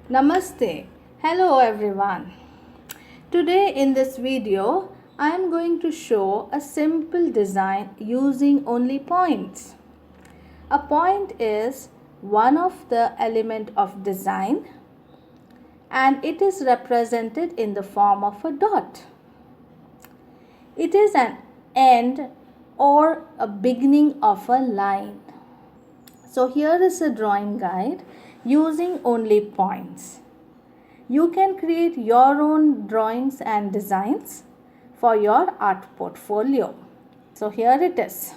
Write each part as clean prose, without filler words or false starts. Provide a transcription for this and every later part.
Namaste. Hello everyone. Today in this video I am going to show a simple design using only points. A point is one of the element of design and it is represented in the form of a dot. It is an end or a beginning of a line. So here is a drawing guide using only points. You can create your own drawings and designs for your art portfolio. So here it is.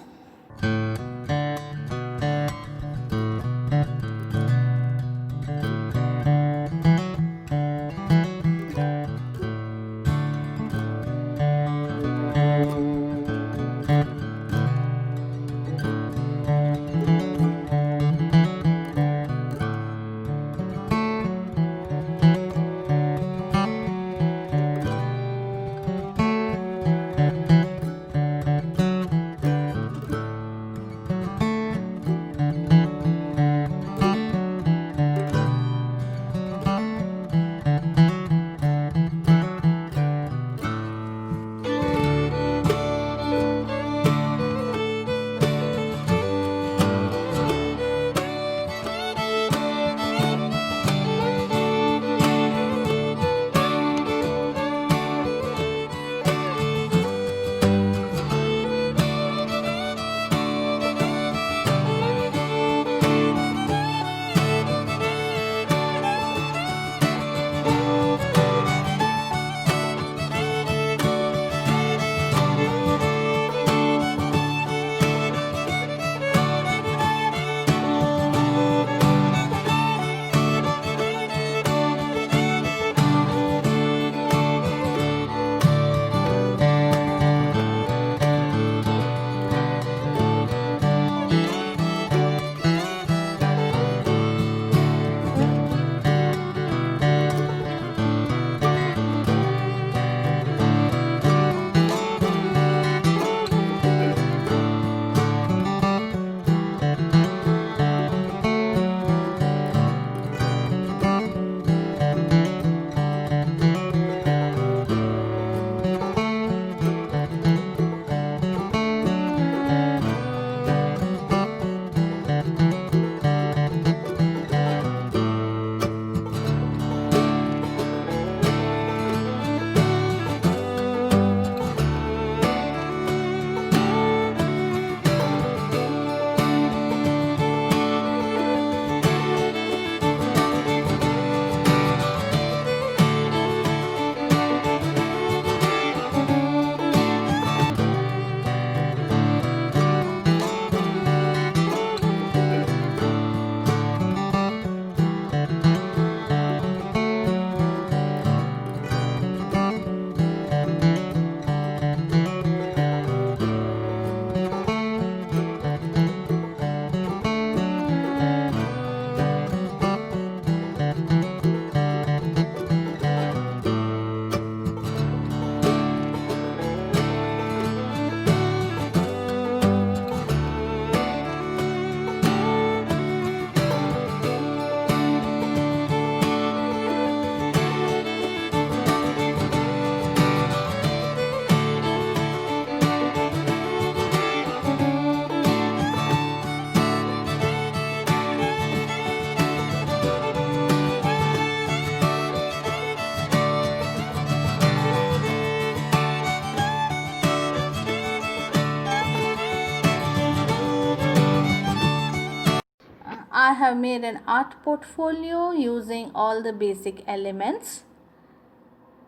I have made an art portfolio using all the basic elements.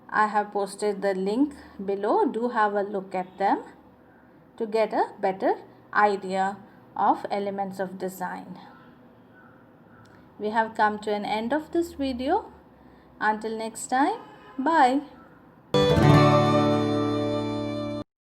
I have posted the link below. Do have a look at them to get a better idea of elements of design. We have come to an end of this video. Until next time, bye.